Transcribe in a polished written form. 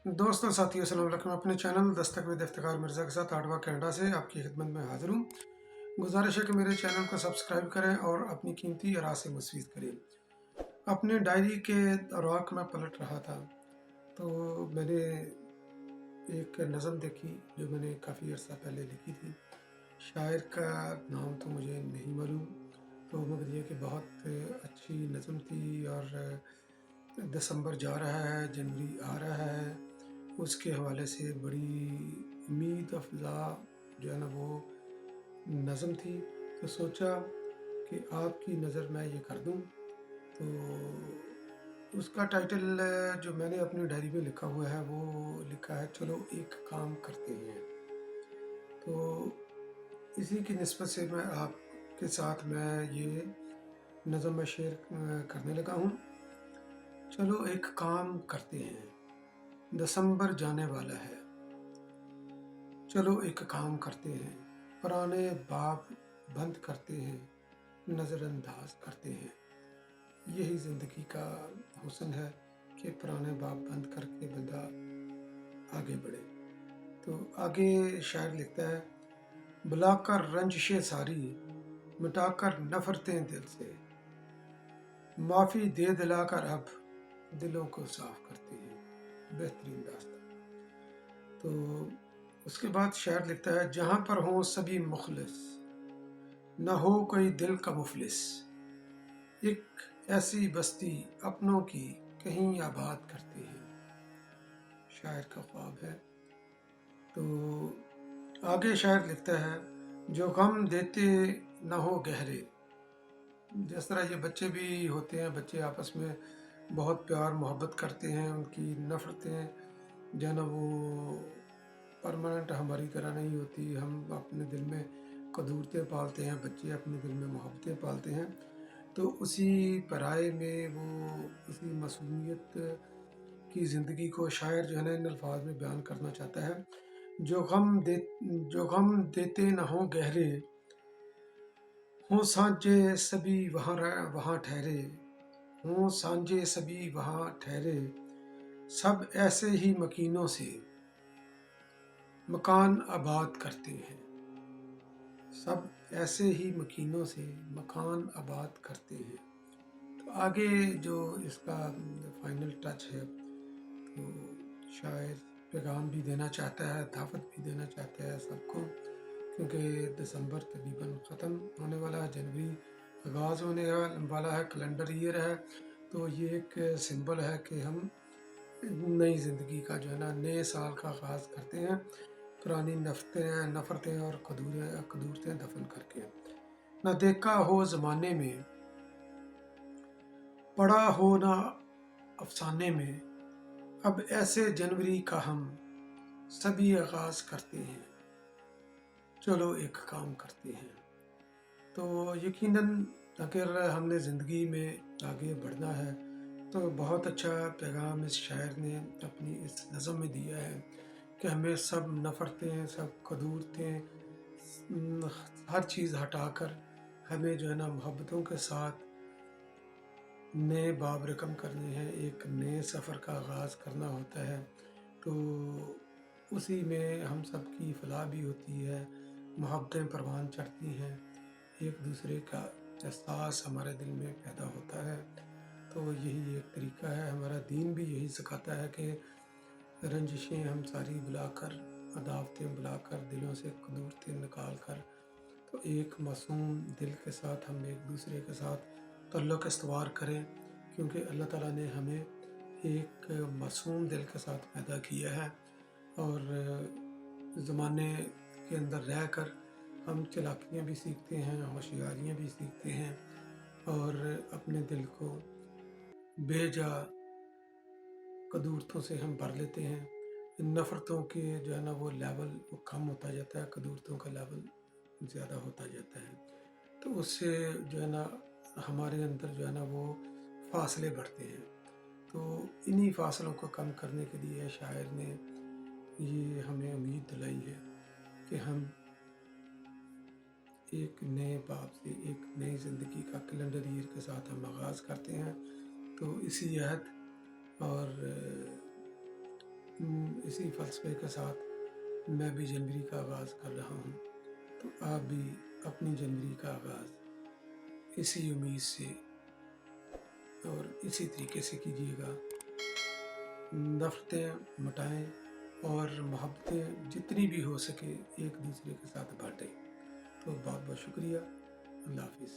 दोस्तों साथियों अस्सलाम वालेकुम। अपने चैनल दस्तक विद इफ्तिखार मिर्ज़ा के साथ आडवा कनाडा से आपकी खिदमत में हाज़िर हूँ। गुजारिश है कि मेरे चैनल को सब्सक्राइब करें और अपनी कीमती आरा से मुस्फीद करें। अपने डायरी के औराक में पलट रहा था तो मैंने एक नज़म देखी जो मैंने काफ़ी अर्सा पहले लिखी थी। शायर का नाम तो मुझे नहीं मालूम, तो मगर ये कि बहुत अच्छी नज़म थी। और दिसंबर जा रहा है, जनवरी आ रहा है, उसके हवाले से बड़ी उम्मीद अफ़ज़ा जो है ना वो नज़म थी। तो सोचा कि आपकी नज़र में ये कर दूं। तो उसका टाइटल जो मैंने अपनी डायरी में लिखा हुआ है वो लिखा है चलो एक काम करते हैं। तो इसी की निस्बत से मैं आपके साथ मैं ये नज़म में शेयर करने लगा हूँ। चलो एक काम करते हैं, दिसंबर जाने वाला है, चलो एक काम करते हैं, पुराने बाब बंद करते हैं, नज़रअंदाज करते हैं। यही ज़िंदगी का हुस्न है कि पुराने बाब बंद करके बंदा आगे बढ़े। तो आगे शायर लिखता है, बुलाकर रंजिशें सारी, मिटाकर नफरतें दिल से, माफ़ी दे दिलाकर अब दिलों को साफ करते हैं। बेहतरीन दास्तान। तो उसके बाद शायर लिखता है, जहाँ पर हो सभी मुखलिस, न हो कोई दिल का मुफलिस, एक ऐसी बस्ती अपनों की कहीं आबाद करते हैं। शायर का ख्वाब है। तो आगे शायर लिखता है, जो गम देते न हो गहरे। जिस तरह ये बच्चे भी होते हैं, बच्चे आपस में बहुत प्यार मोहब्बत करते हैं, उनकी नफ़रतें जो है ना वो परमानेंट हमारी तरह नहीं होती। हम अपने दिल में कदूरतें पालते हैं, बच्चे अपने दिल में मोहब्बतें पालते हैं। तो उसी पराये में वो उसी मासूमियत की ज़िंदगी को शायर जो है ना इन अल्फाज में बयान करना चाहता है। जो गम देते न हो गहरे, हों सांझे सभी वहाँ ठहरे, हों सांझे सभी वहाँ ठहरे, सब ऐसे ही मकीनों से मकान आबाद करते हैं। सब ऐसे ही मकीनों से मकान आबाद करते हैं। तो आगे जो इसका फाइनल टच है, तो शायर पैगाम भी देना चाहता है, दावत भी देना चाहता है सबको, क्योंकि दिसंबर तकरीबन ख़त्म होने वाला है, जनवरी आगाज़ होने वाला है, कैलेंडर ईयर है। तो ये एक सिंबल है कि हम नई ज़िंदगी का जो है ना नए साल का आगाज़ करते हैं, पुरानी नफ़रतें और कदूरतें दफन करके। न देखा हो ज़माने में, पड़ा हो ना अफसाने में, अब ऐसे जनवरी का हम सभी आगाज़ करते हैं, चलो एक काम करते हैं। तो यकीनन अगर हमने ज़िंदगी में आगे बढ़ना है तो बहुत अच्छा पैगाम इस शायर ने अपनी इस नज़म में दिया है कि हमें सब नफ़रतें, सब कदूरतें, हर चीज़ हटाकर हमें जो है ना मोहब्बतों के साथ नए बाब रकम करने हैं, एक नए सफ़र का आगाज़ करना होता है। तो उसी में हम सब की फलाह भी होती है, मोहब्बतें परवान चढ़ती हैं, एक दूसरे का एहसास हमारे दिल में पैदा होता है। तो यही एक तरीका है, हमारा दीन भी यही सिखाता है कि रंजिशें हम सारी बुलाकर, अदावतें बुलाकर, दिलों से कदूरतें निकाल कर, तो एक मासूम दिल के साथ हम एक दूसरे के साथ तल्लुक़ इस्तवार करें, क्योंकि अल्लाह ताला ने हमें एक मासूम दिल के साथ पैदा किया है। और ज़माने के अंदर रह कर हम चालाकियाँ भी सीखते हैं, होशियारियाँ भी सीखते हैं, और अपने दिल को बेजा कदूरतों से हम भर लेते हैं। नफ़रतों के जो है ना वो लेवल वो कम होता जाता है, कदूरतों का लेवल ज़्यादा होता जाता है। तो उससे जो है ना हमारे अंदर जो है ना वो फासले बढ़ते हैं। तो इन्हीं फासलों को कम करने के लिए शायर ने ये हमें उम्मीद दिलाई है कि हम एक नए बाब से, एक नई ज़िंदगी का कैलेंडर ईयर के साथ हम आगाज़ करते हैं। तो इसी अहद और اسی فلسفے کے ساتھ میں بھی جنوری کا آغاز کر رہا ہوں، تو آپ بھی اپنی جنوری کا آغاز اسی امید سے اور اسی طریقے سے کیجیے گا۔ نفرتیں مٹائیں اور محبتیں جتنی بھی ہو سکے ایک دوسرے کے ساتھ بانٹیں۔ تو بہت بہت شکریہ، اللہ حافظ۔